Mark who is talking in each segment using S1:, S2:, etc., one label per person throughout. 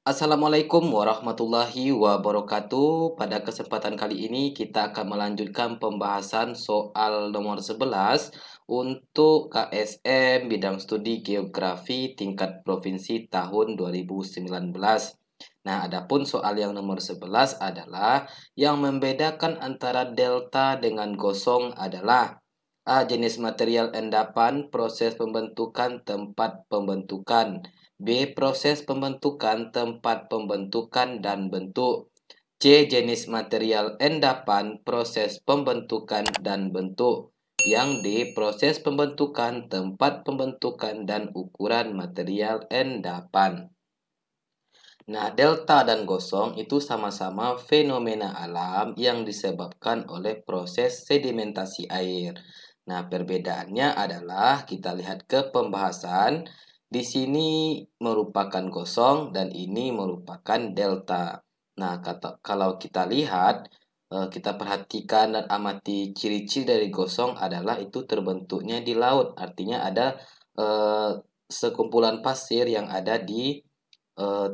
S1: Assalamualaikum warahmatullahi wabarakatuh. Pada kesempatan kali ini kita akan melanjutkan pembahasan soal nomor 11 untuk KSM bidang studi geografi tingkat provinsi tahun 2019. Nah, adapun soal yang nomor 11 adalah yang membedakan antara delta dengan gosong adalah A. Jenis material endapan, proses pembentukan, tempat pembentukan. B. Proses pembentukan, tempat pembentukan, dan bentuk. C. Jenis material endapan, proses pembentukan, dan bentuk. Yang D. Proses pembentukan, tempat pembentukan, dan ukuran material endapan. Nah, delta dan gosong itu sama-sama fenomena alam yang disebabkan oleh proses sedimentasi air. Nah, perbedaannya adalah kita lihat ke pembahasan. Di sini merupakan gosong dan ini merupakan delta. Nah, kalau kita lihat, kita perhatikan dan amati ciri-ciri dari gosong adalah itu terbentuknya di laut. Artinya ada eh, sekumpulan pasir yang ada di eh,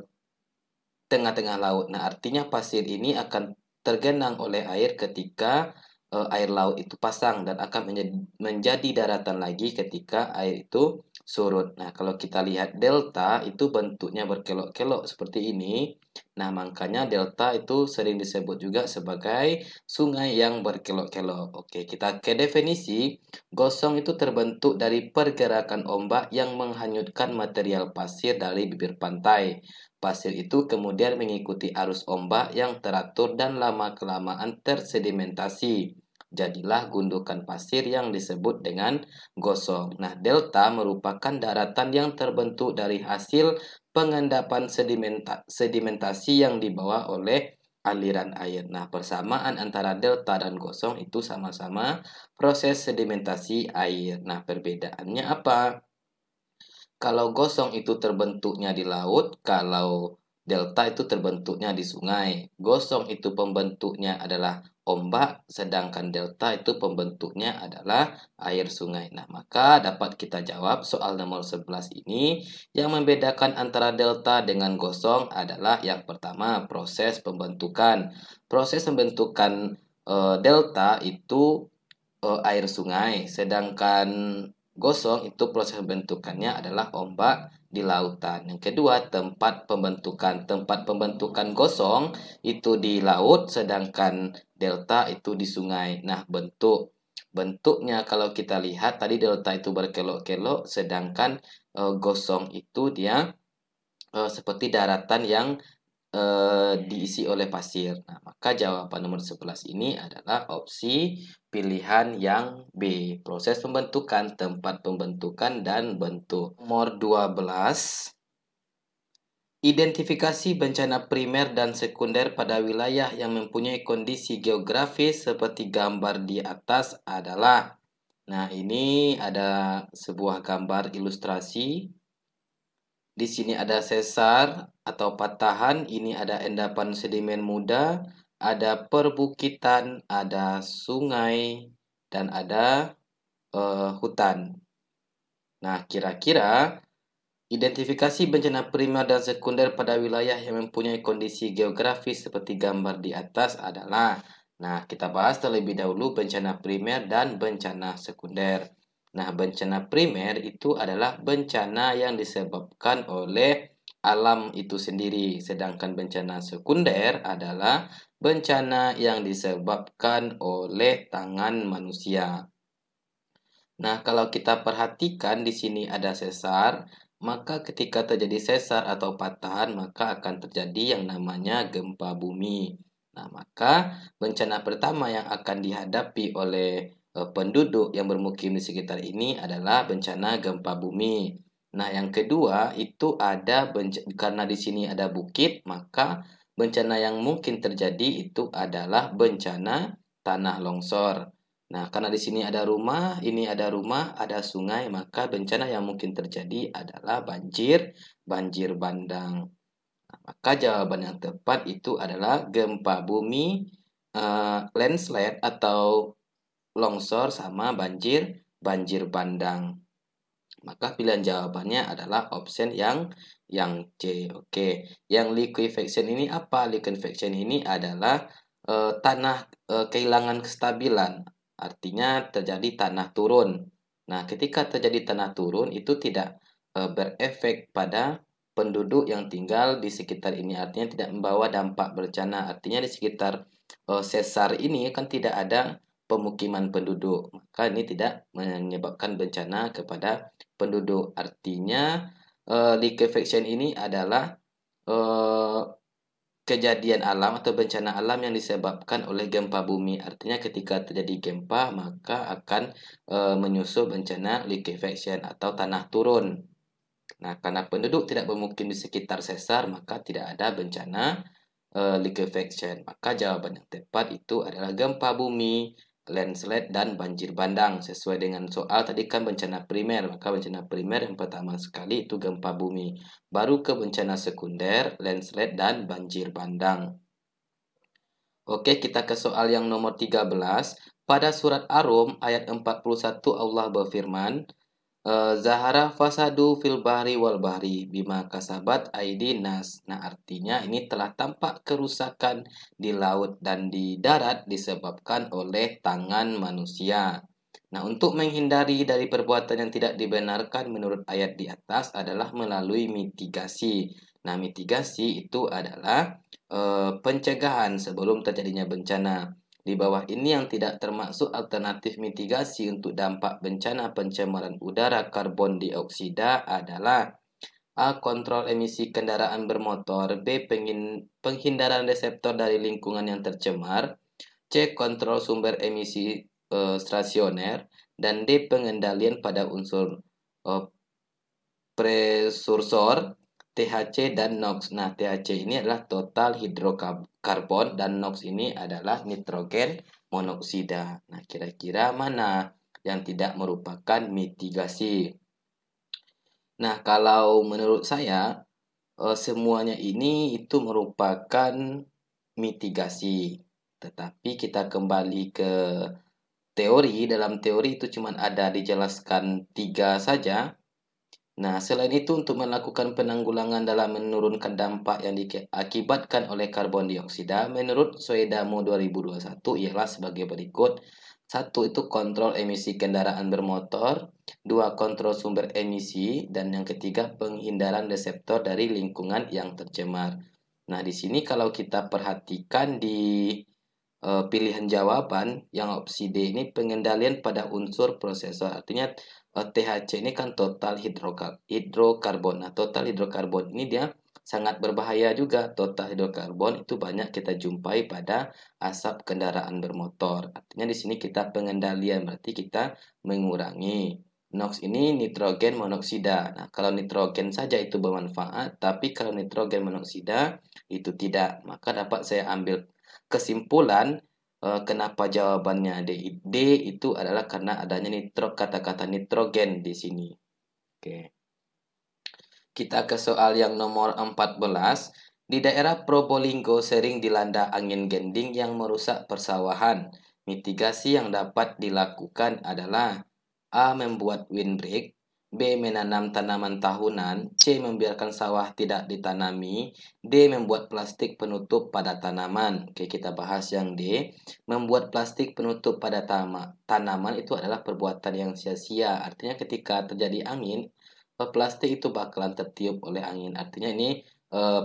S1: tengah-tengah laut. Nah, artinya pasir ini akan tergenang oleh air ketika air laut itu pasang dan akan menjadi daratan lagi ketika air itu surut. Nah, kalau kita lihat delta itu bentuknya berkelok-kelok seperti ini. Nah, makanya delta itu sering disebut juga sebagai sungai yang berkelok-kelok. Oke, kita ke definisi. Gosong itu terbentuk dari pergerakan ombak yang menghanyutkan material pasir dari bibir pantai. Pasir itu kemudian mengikuti arus ombak yang teratur dan lama-kelamaan tersedimentasi. Jadilah gundukan pasir yang disebut dengan gosong. Nah, delta merupakan daratan yang terbentuk dari hasil pengendapan sedimentasi yang dibawa oleh aliran air. Nah, persamaan antara delta dan gosong itu sama-sama proses sedimentasi air. Nah, perbedaannya apa? Kalau gosong itu terbentuknya di laut, kalau delta itu terbentuknya di sungai. Gosong itu pembentuknya adalah ombak, sedangkan delta itu pembentuknya adalah air sungai. Nah, maka dapat kita jawab soal nomor 11 ini. Yang membedakan antara delta dengan gosong adalah yang pertama, proses pembentukan. Proses pembentukan delta itu air sungai, sedangkan gosong itu proses pembentukannya adalah ombak di lautan. Yang kedua, tempat pembentukan. Tempat pembentukan gosong itu di laut, sedangkan delta itu di sungai. Nah, bentuknya kalau kita lihat tadi delta itu berkelok-kelok, sedangkan gosong itu dia seperti daratan yang diisi oleh pasir. Nah, maka jawaban nomor 11 ini adalah opsi pilihan yang B. Proses pembentukan, tempat pembentukan, dan bentuk. Nomor 12. Identifikasi bencana primer dan sekunder pada wilayah yang mempunyai kondisi geografis seperti gambar di atas adalah. Nah, ini ada sebuah gambar ilustrasi. Di sini ada sesar atau patahan, ini ada endapan sedimen muda, ada perbukitan, ada sungai, dan ada hutan. Nah, kira-kira identifikasi bencana primer dan sekunder pada wilayah yang mempunyai kondisi geografis seperti gambar di atas adalah. Nah, kita bahas terlebih dahulu bencana primer dan bencana sekunder. Nah, bencana primer itu adalah bencana yang disebabkan oleh alam itu sendiri, sedangkan bencana sekunder adalah bencana yang disebabkan oleh tangan manusia. Nah, kalau kita perhatikan di sini ada sesar, maka ketika terjadi sesar atau patahan, maka akan terjadi yang namanya gempa bumi. Nah, maka bencana pertama yang akan dihadapi oleh penduduk yang bermukim di sekitar ini adalah bencana gempa bumi. Nah, yang kedua itu ada karena di sini ada bukit, maka bencana yang mungkin terjadi itu adalah bencana tanah longsor. Nah, karena di sini ada rumah, ini ada rumah, ada sungai, maka bencana yang mungkin terjadi adalah banjir, banjir bandang. Nah, maka jawaban yang tepat itu adalah gempa bumi, landslide atau longsor sama banjir, banjir bandang. Maka pilihan jawabannya adalah option Yang C. Oke. Yang liquefaction ini apa? Liquefaction ini adalah tanah kehilangan kestabilan. Artinya terjadi tanah turun. Nah, ketika terjadi tanah turun itu tidak berefek pada penduduk yang tinggal di sekitar ini. Artinya tidak membawa dampak bencana. Artinya di sekitar sesar ini kan tidak ada pemukiman penduduk. Maka ini tidak menyebabkan bencana kepada penduduk. Artinya liquefaction ini adalah eh, kejadian alam atau bencana alam yang disebabkan oleh gempa bumi. Artinya ketika terjadi gempa maka akan menyusul bencana liquefaction atau tanah turun. Nah, karena penduduk tidak bermukim di sekitar sesar maka tidak ada bencana liquefaction. Maka jawaban yang tepat itu adalah gempa bumi, landslide, dan banjir bandang. Sesuai dengan soal tadi kan bencana primer, maka bencana primer yang pertama sekali itu gempa bumi. Baru ke bencana sekunder, landslide, dan banjir bandang. Oke, kita ke soal yang nomor 13. Pada surat Ar-Rum ayat 41 Allah berfirman, Zahara fasadu fil bahri wal bahri bima kasabat aidin nas. Nah, artinya ini telah tampak kerusakan di laut dan di darat disebabkan oleh tangan manusia. Nah, untuk menghindari dari perbuatan yang tidak dibenarkan menurut ayat di atas adalah melalui mitigasi. Nah, mitigasi itu adalah pencegahan sebelum terjadinya bencana. Di bawah ini yang tidak termasuk alternatif mitigasi untuk dampak bencana pencemaran udara karbon dioksida adalah A. Kontrol emisi kendaraan bermotor. B. Penghindaran reseptor dari lingkungan yang tercemar. C. Kontrol sumber emisi stasioner. Dan D. Pengendalian pada unsur eh, prekursor THC dan NOx. Nah, THC ini adalah total hidrokarbon dan NOx ini adalah nitrogen monoksida. Nah, kira-kira mana yang tidak merupakan mitigasi? Nah, kalau menurut saya semuanya ini itu merupakan mitigasi. Tetapi kita kembali ke teori, dalam teori itu cuma ada dijelaskan 3 saja. Nah, selain itu untuk melakukan penanggulangan dalam menurunkan dampak yang diakibatkan oleh karbon dioksida, menurut Soedamo 2021 ialah sebagai berikut. Satu itu kontrol emisi kendaraan bermotor, dua kontrol sumber emisi, dan yang ketiga penghindaran reseptor dari lingkungan yang tercemar. Nah, di sini kalau kita perhatikan di pilihan jawaban yang opsi D ini pengendalian pada unsur prosesor. Artinya THC ini kan total hidrokarbon. Nah, total hidrokarbon ini dia sangat berbahaya juga. Total hidrokarbon itu banyak kita jumpai pada asap kendaraan bermotor. Artinya di sini kita pengendalian berarti kita mengurangi. NOx ini nitrogen monoksida. Nah, kalau nitrogen saja itu bermanfaat, tapi kalau nitrogen monoksida itu tidak. Maka dapat saya ambil kesimpulan kenapa jawabannya D. D itu adalah karena adanya kata-kata nitrogen di sini. Oke. Kita ke soal yang nomor 14. Di daerah Probolinggo sering dilanda angin gending yang merusak persawahan. Mitigasi yang dapat dilakukan adalah A. Membuat windbreak, B. Menanam tanaman tahunan, C. Membiarkan sawah tidak ditanami, D. Membuat plastik penutup pada tanaman. Oke, kita bahas yang D. Membuat plastik penutup pada tanaman itu adalah perbuatan yang sia-sia. Artinya ketika terjadi angin, plastik itu bakalan tertiup oleh angin. Artinya ini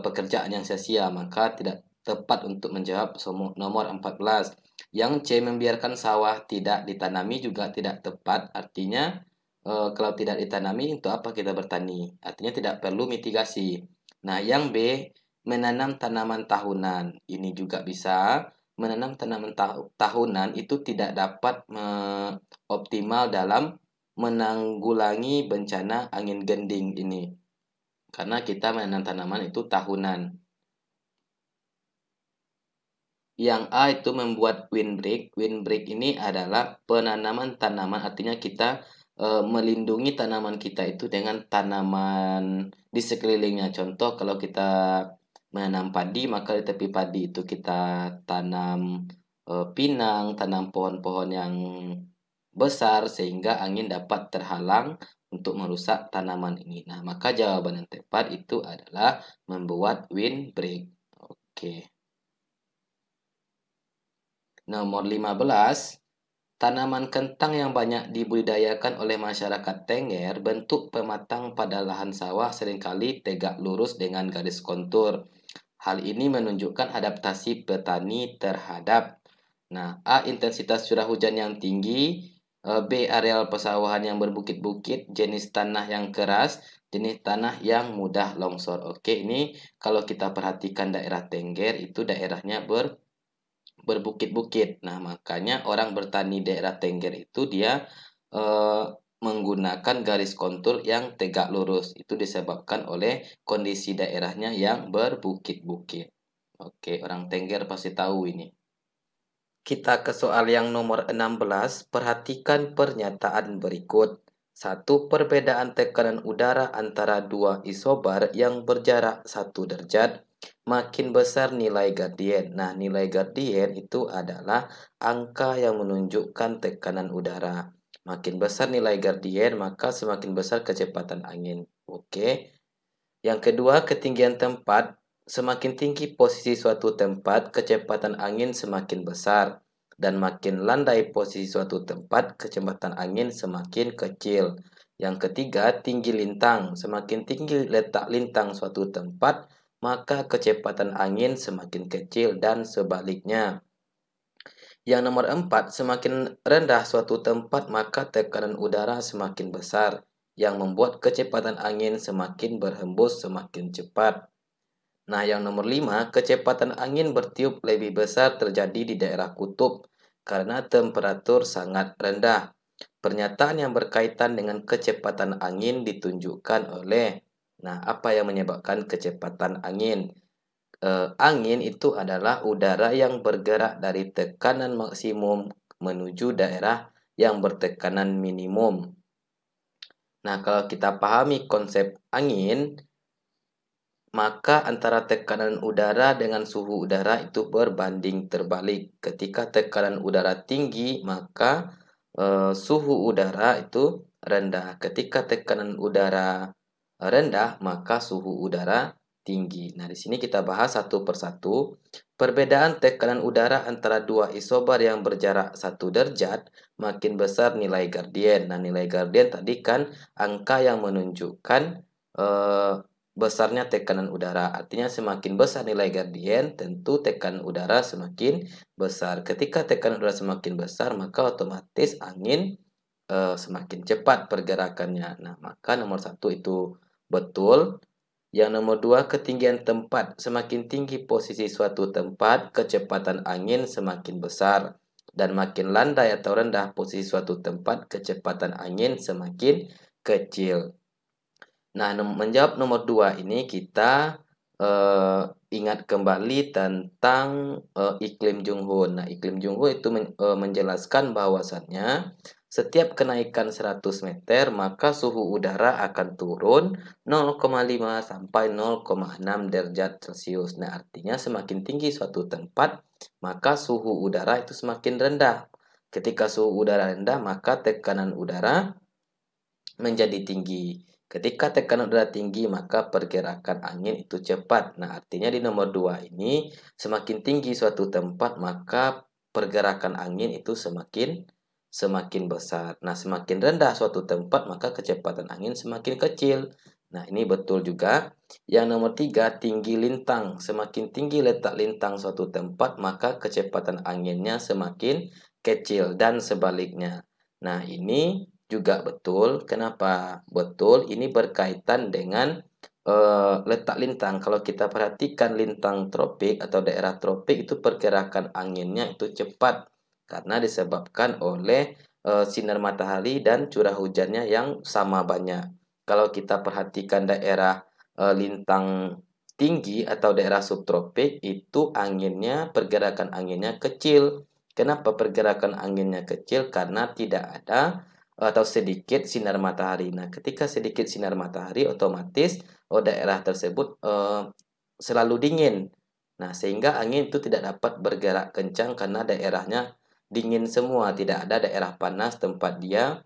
S1: pekerjaan yang sia-sia, maka tidak tepat untuk menjawab nomor 14. Yang C, membiarkan sawah tidak ditanami juga tidak tepat. Artinya kalau tidak ditanami untuk apa kita bertani? Artinya tidak perlu mitigasi. Nah, yang B, menanam tanaman tahunan. Ini juga bisa. Menanam tanaman tahunan itu tidak dapat optimal dalam menanggulangi bencana angin gending ini. Karena kita menanam tanaman itu tahunan. Yang A itu membuat windbreak. Windbreak ini adalah penanaman tanaman, artinya kita melindungi tanaman kita itu dengan tanaman di sekelilingnya. Contoh kalau kita menanam padi, maka di tepi padi itu kita tanam pinang, tanam pohon-pohon yang besar sehingga angin dapat terhalang untuk merusak tanaman ini. Nah, maka jawaban yang tepat itu adalah membuat windbreak. Oke. Nomor 15. Tanaman kentang yang banyak dibudidayakan oleh masyarakat Tengger bentuk pematang pada lahan sawah seringkali tegak lurus dengan garis kontur. Hal ini menunjukkan adaptasi petani terhadap A. Intensitas curah hujan yang tinggi, B. Areal persawahan yang berbukit-bukit, jenis tanah yang keras, jenis tanah yang mudah longsor. Oke, ini kalau kita perhatikan daerah Tengger itu daerahnya berbukit-bukit. Nah, makanya orang bertani daerah Tengger itu dia eh, menggunakan garis kontur yang tegak lurus. Itu disebabkan oleh kondisi daerahnya yang berbukit-bukit. Oke, orang Tengger pasti tahu ini. Kita ke soal yang nomor 16. Perhatikan pernyataan berikut. Satu, perbedaan tekanan udara antara dua isobar yang berjarak 1 derajat makin besar nilai gradien. Nah, nilai gradien itu adalah angka yang menunjukkan tekanan udara. Makin besar nilai gradien, maka semakin besar kecepatan angin. Oke. Yang kedua, ketinggian tempat. Semakin tinggi posisi suatu tempat, kecepatan angin semakin besar. Dan makin landai posisi suatu tempat, kecepatan angin semakin kecil. Yang ketiga, tinggi lintang. Semakin tinggi letak lintang suatu tempat, maka kecepatan angin semakin kecil dan sebaliknya. Yang nomor 4, semakin rendah suatu tempat, maka tekanan udara semakin besar, yang membuat kecepatan angin semakin berhembus semakin cepat. Nah, yang nomor 5, kecepatan angin bertiup lebih besar terjadi di daerah kutub karena temperatur sangat rendah. Pernyataan yang berkaitan dengan kecepatan angin ditunjukkan oleh, apa yang menyebabkan kecepatan angin? Angin itu adalah udara yang bergerak dari tekanan maksimum menuju daerah yang bertekanan minimum. Nah, kalau kita pahami konsep angin, maka antara tekanan udara dengan suhu udara itu berbanding terbalik. Ketika tekanan udara tinggi, maka suhu udara itu rendah. Ketika tekanan udara rendah, maka suhu udara tinggi. Nah, di sini kita bahas satu persatu. Perbedaan tekanan udara antara dua isobar yang berjarak 1 derajat makin besar nilai gradien. Nah, nilai gradien tadi kan angka yang menunjukkan besarnya tekanan udara. Artinya semakin besar nilai gradien, tentu tekanan udara semakin besar. Ketika tekanan udara semakin besar, maka otomatis angin semakin cepat pergerakannya. Nah, maka nomor 1 itu betul. Yang nomor 2, ketinggian tempat. Semakin tinggi posisi suatu tempat, kecepatan angin semakin besar. Dan makin landai atau rendah posisi suatu tempat, kecepatan angin semakin kecil. Nah, menjawab nomor 2 ini kita ingat kembali tentang iklim Junghun. Nah, iklim Junghun itu menjelaskan bahwasannya setiap kenaikan 100 meter, maka suhu udara akan turun 0,5 sampai 0,6 derajat Celcius. Nah, artinya semakin tinggi suatu tempat, maka suhu udara itu semakin rendah. Ketika suhu udara rendah, maka tekanan udara menjadi tinggi. Ketika tekanan udara tinggi, maka pergerakan angin itu cepat. Nah, artinya di nomor 2 ini, semakin tinggi suatu tempat, maka pergerakan angin itu semakin besar. Nah, semakin rendah suatu tempat, maka kecepatan angin semakin kecil. Nah, ini betul juga. Yang nomor 3, tinggi lintang. Semakin tinggi letak lintang suatu tempat, maka kecepatan anginnya semakin kecil dan sebaliknya. Nah, ini juga betul. Kenapa betul? Ini berkaitan dengan letak lintang. Kalau kita perhatikan lintang tropik atau daerah tropik itu pergerakan anginnya itu cepat karena disebabkan oleh sinar matahari dan curah hujannya yang sama banyak. Kalau kita perhatikan daerah lintang tinggi atau daerah subtropik itu pergerakan anginnya kecil. Kenapa pergerakan anginnya kecil? Karena tidak ada atau sedikit sinar matahari. Nah, ketika sedikit sinar matahari, otomatis daerah tersebut selalu dingin. Nah, sehingga angin itu tidak dapat bergerak kencang karena daerahnya dingin semua, tidak ada daerah panas tempat dia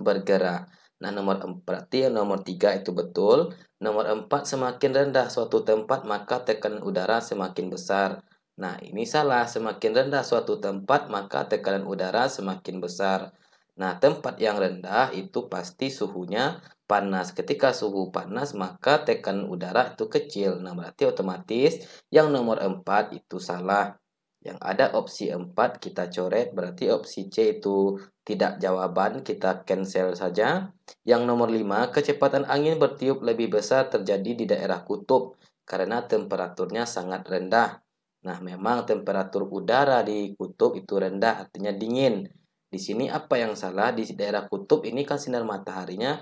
S1: bergerak. Nah, berarti yang nomor 3 itu betul. Nomor 4, semakin rendah suatu tempat maka tekanan udara semakin besar. Nah, ini salah. Semakin rendah suatu tempat maka tekanan udara semakin besar. Nah, tempat yang rendah itu pasti suhunya panas. Ketika suhu panas maka tekanan udara itu kecil. Nah, berarti otomatis yang nomor 4 itu salah. Yang ada opsi 4 kita coret, berarti opsi C itu tidak jawaban, kita cancel saja. Yang nomor 5, kecepatan angin bertiup lebih besar terjadi di daerah kutub karena temperaturnya sangat rendah. Nah, memang temperatur udara di kutub itu rendah, artinya dingin. Di sini apa yang salah? Di daerah kutub ini kan sinar mataharinya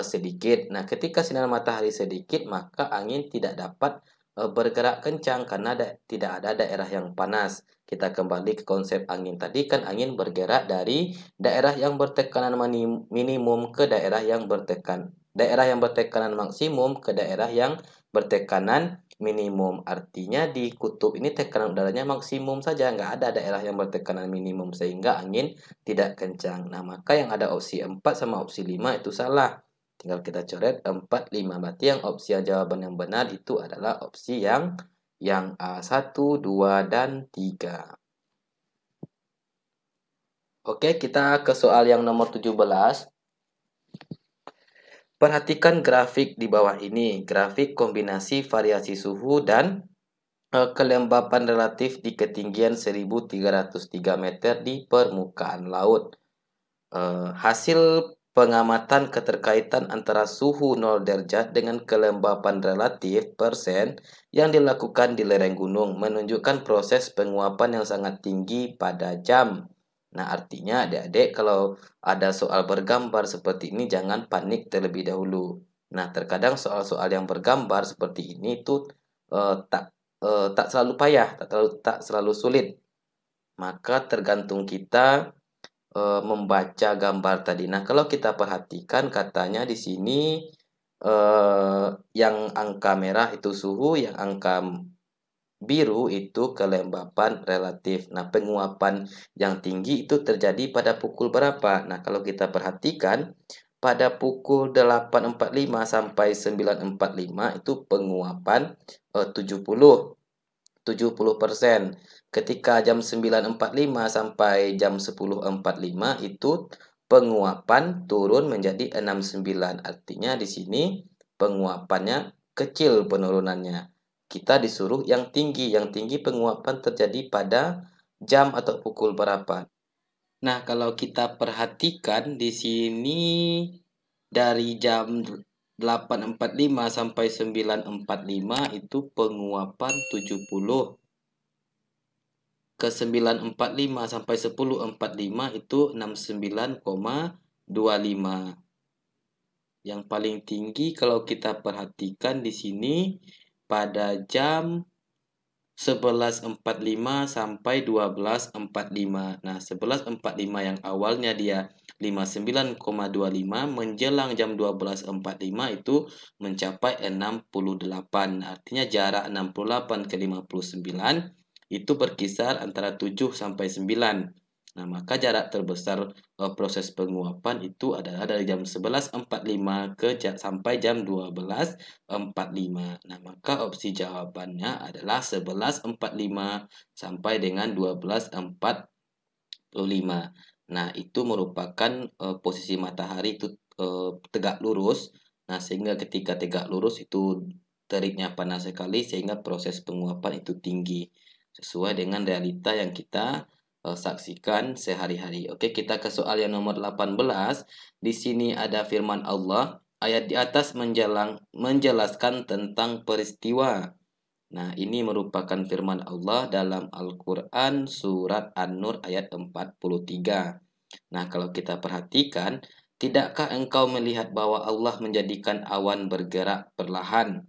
S1: sedikit. Nah, ketika sinar matahari sedikit, maka angin tidak dapat bergerak kencang karena tidak ada daerah yang panas. Kita kembali ke konsep angin tadi, kan angin bergerak dari daerah yang bertekanan minimum ke daerah yang bertekanan maksimum ke daerah yang bertekanan minimum. Artinya di kutub ini tekanan udaranya maksimum saja, nggak ada daerah yang bertekanan minimum sehingga angin tidak kencang. Nah, maka yang ada opsi 4 sama opsi 5 itu salah. Tinggal kita coret 4, 5. Berarti yang opsi yang jawaban yang benar itu adalah opsi yang A, 1, 2, dan 3. Oke, kita ke soal yang nomor 17. Perhatikan grafik di bawah ini. Grafik kombinasi variasi suhu dan kelembapan relatif di ketinggian 1303 meter di permukaan laut. Hasil pengamatan keterkaitan antara suhu 0 derajat dengan kelembapan relatif persen yang dilakukan di lereng gunung menunjukkan proses penguapan yang sangat tinggi pada jam. Nah, artinya adik-adik kalau ada soal bergambar seperti ini jangan panik terlebih dahulu. Nah, terkadang soal-soal yang bergambar seperti ini itu tak selalu payah, tak selalu sulit. Maka tergantung kita membaca gambar tadi. Nah, kalau kita perhatikan katanya di sini yang angka merah itu suhu, yang angka biru itu kelembapan relatif. Nah, penguapan yang tinggi itu terjadi pada pukul berapa? Nah, kalau kita perhatikan pada pukul 8.45 sampai 9.45 itu penguapan 70%. Ketika jam 9.45 sampai jam 10.45 itu penguapan turun menjadi 69. Artinya di sini penguapannya kecil penurunannya. Kita disuruh yang tinggi. Yang tinggi penguapan terjadi pada jam atau pukul berapa. Nah, kalau kita perhatikan di sini dari jam 8.45 sampai 9.45 itu penguapan 70. Ke 9.45 sampai 10.45 itu 69,25. Yang paling tinggi kalau kita perhatikan di sini pada jam 11.45 sampai 12.45. Nah, 11.45 yang awalnya dia 59,25 menjelang jam 12.45 itu mencapai 68. Artinya jarak 68 ke 59 itu berkisar antara 7 sampai 9. Nah, maka jarak terbesar proses penguapan itu adalah dari jam 11.45 sampai jam 12.45. Nah, maka opsi jawabannya adalah 11.45 sampai dengan 12.45. Nah, itu merupakan posisi matahari itu tegak lurus. Nah, sehingga ketika tegak lurus itu teriknya panas sekali sehingga proses penguapan itu tinggi sesuai dengan realita yang kita saksikan sehari-hari. Oke, kita ke soal yang nomor 18. Di sini ada firman Allah. Ayat di atas menjelaskan tentang peristiwa. Nah, ini merupakan firman Allah dalam Al-Quran surat An-Nur ayat 43. Nah, kalau kita perhatikan, tidakkah engkau melihat bahwa Allah menjadikan awan bergerak perlahan,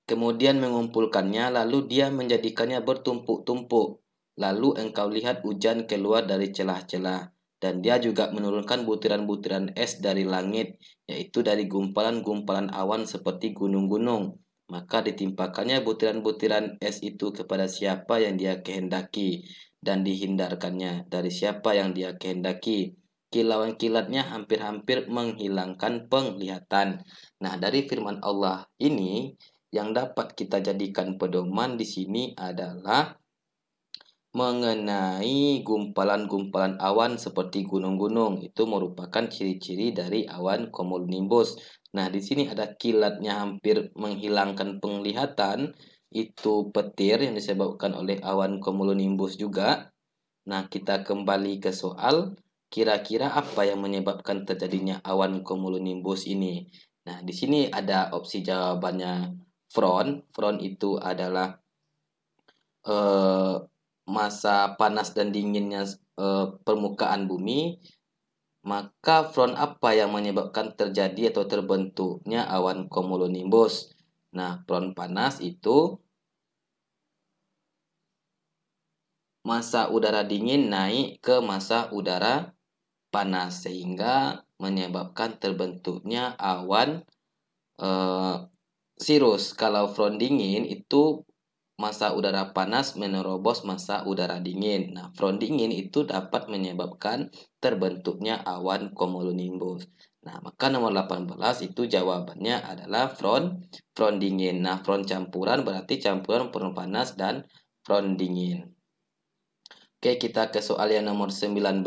S1: kemudian mengumpulkannya, lalu dia menjadikannya bertumpuk-tumpuk. Lalu engkau lihat hujan keluar dari celah-celah. Dan dia juga menurunkan butiran-butiran es dari langit, yaitu dari gumpalan-gumpalan awan seperti gunung-gunung. Maka ditimpakannya butiran-butiran es itu kepada siapa yang dia kehendaki, dan dihindarkannya dari siapa yang dia kehendaki. kilauan kilatnya hampir-hampir menghilangkan penglihatan. Nah, dari firman Allah ini yang dapat kita jadikan pedoman di sini adalah mengenai gumpalan-gumpalan awan seperti gunung-gunung. Itu merupakan ciri-ciri dari awan cumulonimbus. Nah, di sini ada kilatnya hampir menghilangkan penglihatan. Itu petir yang disebabkan oleh awan cumulonimbus juga. Nah, kita kembali ke soal, kira-kira apa yang menyebabkan terjadinya awan cumulonimbus ini? Nah, di sini ada opsi jawabannya front. Front itu adalah eh, masa panas dan dinginnya permukaan bumi. Maka front apa yang menyebabkan terjadi atau terbentuknya awan cumulonimbus? Nah, front panas itu masa udara dingin naik ke masa udara panas sehingga menyebabkan terbentuknya awan sirus. Kalau front dingin itu masa udara panas menerobos masa udara dingin. Nah, front dingin itu dapat menyebabkan terbentuknya awan cumulonimbus. Nah, maka nomor 18 itu jawabannya adalah front dingin. Nah, front campuran berarti campuran front panas dan front dingin. Oke, kita ke soal yang nomor 19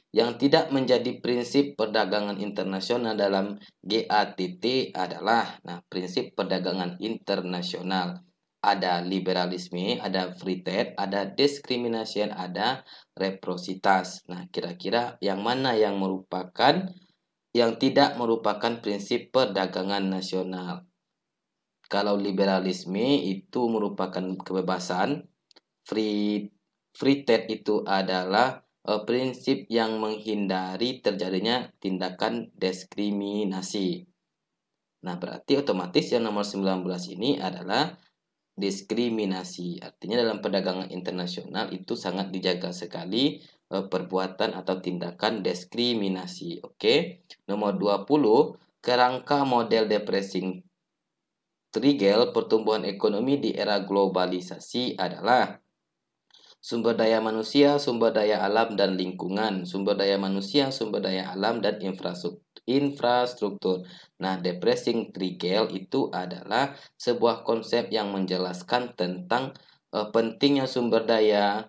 S1: yang tidak menjadi prinsip perdagangan internasional dalam GATT adalah prinsip perdagangan internasional. Ada liberalisme, ada free trade, ada diskriminasi, ada reciprositas. Nah, kira-kira yang mana yang tidak merupakan prinsip perdagangan nasional? Kalau liberalisme itu merupakan kebebasan, free trade itu adalah prinsip yang menghindari terjadinya tindakan diskriminasi. Nah, berarti otomatis yang nomor 19 ini adalah diskriminasi. Artinya dalam perdagangan internasional itu sangat dijaga sekali perbuatan atau tindakan diskriminasi. Oke. Nomor 20, kerangka model depressing trigger pertumbuhan ekonomi di era globalisasi adalah sumber daya manusia, sumber daya alam, dan lingkungan. Sumber daya manusia, sumber daya alam, dan infrastruktur. Nah, depressing trigger itu adalah sebuah konsep yang menjelaskan tentang pentingnya sumber daya,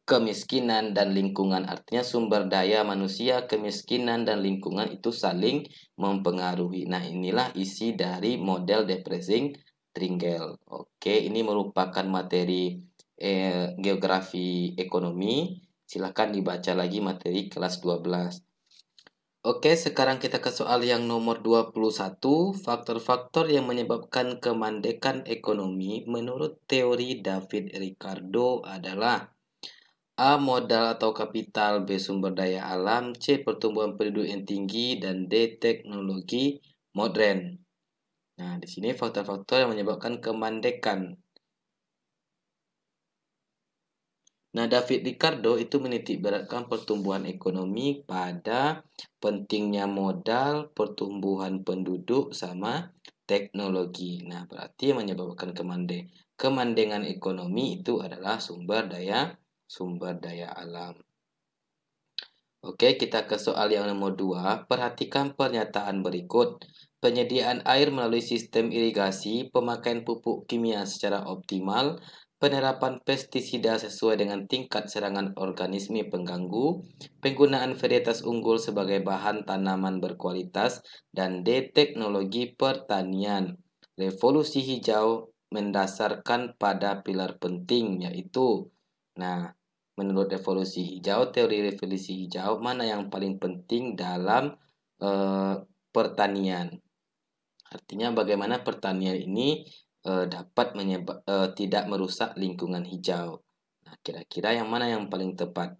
S1: kemiskinan, dan lingkungan. Artinya sumber daya manusia, kemiskinan, dan lingkungan itu saling mempengaruhi. Nah, inilah isi dari model depressing trigger. Oke, ini merupakan materi geografi ekonomi. Silahkan dibaca lagi materi kelas 12. Oke, sekarang kita ke soal yang nomor 21. Faktor-faktor yang menyebabkan kemandekan ekonomi menurut teori David Ricardo adalah A. Modal atau kapital, B. Sumber daya alam, C. Pertumbuhan penduduk yang tinggi, dan D. Teknologi modern. Nah, di sini faktor-faktor yang menyebabkan kemandekan. Nah, David Ricardo itu menitikberatkan pertumbuhan ekonomi pada pentingnya modal, pertumbuhan penduduk, sama teknologi. Nah, berarti yang menyebabkan kemandengan ekonomi itu adalah sumber daya alam. Oke, kita ke soal yang nomor 2. Perhatikan pernyataan berikut. Penyediaan air melalui sistem irigasi, pemakaian pupuk kimia secara optimal, penerapan pestisida sesuai dengan tingkat serangan organisme pengganggu, penggunaan varietas unggul sebagai bahan tanaman berkualitas, dan D. Teknologi pertanian. Revolusi hijau mendasarkan pada pilar penting yaitu, menurut teori revolusi hijau, mana yang paling penting dalam pertanian? Artinya bagaimana pertanian ini dapat tidak merusak lingkungan hijau. Nah, kira-kira yang mana yang paling tepat?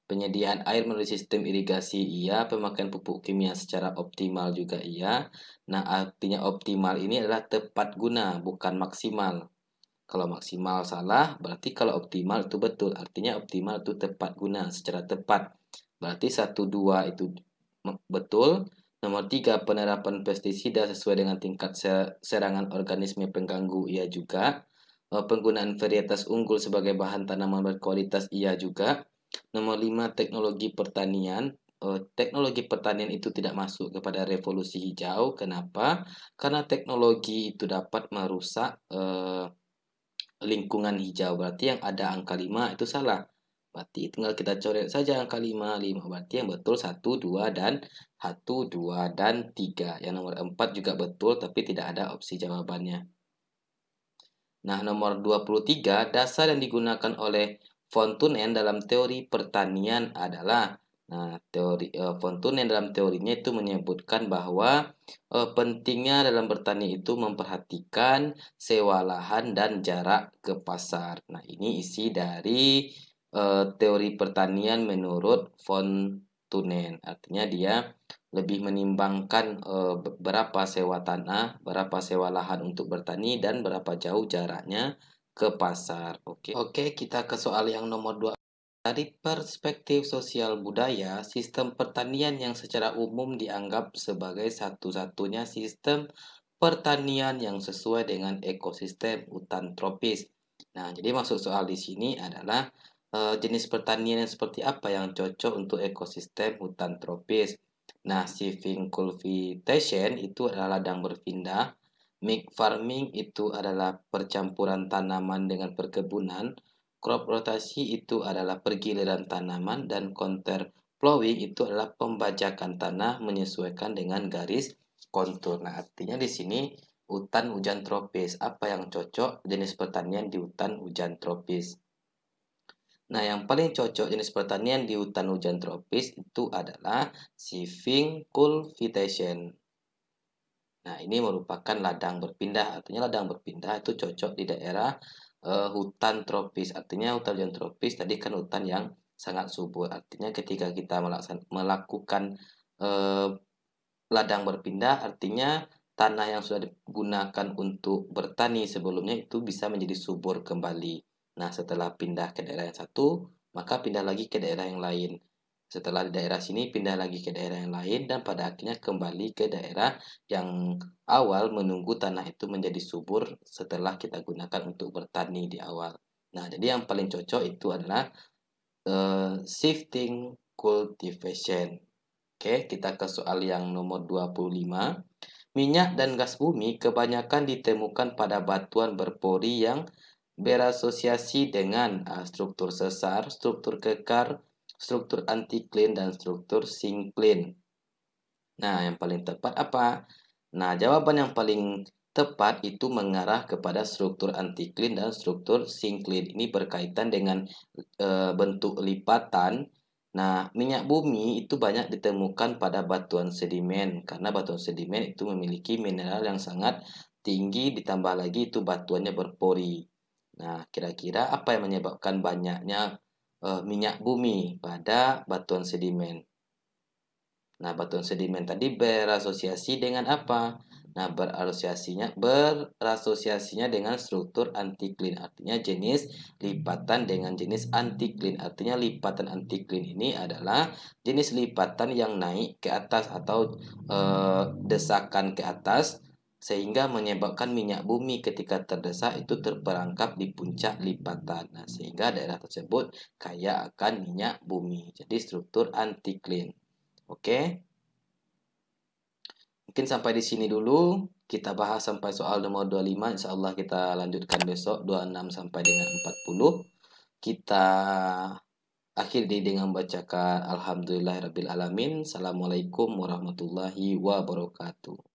S1: Penyediaan air melalui sistem irigasi iya, pemakaian pupuk kimia secara optimal juga iya. Nah, artinya optimal ini adalah tepat guna, bukan maksimal. Kalau maksimal salah, berarti kalau optimal itu betul. Artinya optimal itu tepat guna, secara tepat. Berarti 1, 2 itu betul. Nomor 3, penerapan pestisida sesuai dengan tingkat serangan organisme pengganggu, iya juga. Penggunaan varietas unggul sebagai bahan tanaman berkualitas, iya juga. Nomor 5, teknologi pertanian. Teknologi pertanian itu tidak masuk kepada revolusi hijau. Kenapa? Karena teknologi itu dapat merusak lingkungan hijau. Berarti yang ada angka 5 itu salah. Berarti tinggal kita coret saja angka 5. 5 berarti yang betul 1, 2, dan 3. Yang nomor 4 juga betul tapi tidak ada opsi jawabannya. Nah, nomor 23, dasar yang digunakan oleh von Thunen dalam teori pertanian adalah, nah, von Thunen dalam teorinya itu menyebutkan bahwa pentingnya dalam bertani itu memperhatikan sewa lahan dan jarak ke pasar. Nah, ini isi dari teori pertanian menurut von Thunen. Artinya dia lebih menimbangkan berapa sewa tanah, berapa sewa lahan untuk bertani, dan berapa jauh jaraknya ke pasar. Oke, kita ke soal yang nomor 2. Dari perspektif sosial budaya, sistem pertanian yang secara umum dianggap sebagai satu-satunya sistem pertanian yang sesuai dengan ekosistem hutan tropis. Nah, jadi maksud soal di sini adalah jenis pertanian yang seperti apa yang cocok untuk ekosistem hutan tropis. Nah, silvicultivation itu adalah ladang berpindah, mixed farming itu adalah percampuran tanaman dengan perkebunan, crop rotasi itu adalah pergiliran tanaman, dan counter plowing itu adalah pembajakan tanah menyesuaikan dengan garis kontur. Nah, artinya di sini hutan hujan tropis. Apa yang cocok jenis pertanian di hutan hujan tropis? Nah, yang paling cocok jenis pertanian di hutan hujan tropis itu adalah silvicultivation. Nah, ini merupakan ladang berpindah. Artinya ladang berpindah itu cocok di daerah hutan tropis. Artinya hutan hujan tropis tadi kan hutan yang sangat subur. Artinya ketika kita melakukan eh, ladang berpindah, artinya tanah yang sudah digunakan untuk bertani sebelumnya itu bisa menjadi subur kembali. Nah, setelah pindah ke daerah yang satu, maka pindah lagi ke daerah yang lain. Setelah di daerah sini, pindah lagi ke daerah yang lain, dan pada akhirnya kembali ke daerah yang awal menunggu tanah itu menjadi subur setelah kita gunakan untuk bertani di awal. Nah, jadi yang paling cocok itu adalah shifting cultivation. Oke, kita ke soal yang nomor 25. Minyak dan gas bumi kebanyakan ditemukan pada batuan berpori yang berasosiasi dengan struktur sesar, struktur kekar, struktur antiklin, dan struktur sinklin. Nah, yang paling tepat apa? Nah, jawaban yang paling tepat itu mengarah kepada struktur antiklin dan struktur sinklin. Ini berkaitan dengan bentuk lipatan. Nah, minyak bumi itu banyak ditemukan pada batuan sedimen karena batuan sedimen itu memiliki mineral yang sangat tinggi, ditambah lagi itu batuannya berpori. Nah, kira-kira apa yang menyebabkan banyaknya minyak bumi pada batuan sedimen? Nah, batuan sedimen tadi berasosiasi dengan apa? Nah, berasosiasinya dengan struktur antiklin. Artinya jenis lipatan dengan jenis antiklin. Artinya lipatan antiklin ini adalah jenis lipatan yang naik ke atas atau desakan ke atas sehingga menyebabkan minyak bumi ketika terdesak itu terperangkap di puncak lipatan. Nah, sehingga daerah tersebut kaya akan minyak bumi. Jadi struktur antiklin. Oke, mungkin sampai di sini dulu. Kita bahas sampai soal nomor 25. Insya Allah kita lanjutkan besok 26 sampai dengan 40. Kita akhiri dengan bacakan Alhamdulillahirabbil alamin. Assalamualaikum warahmatullahi wabarakatuh.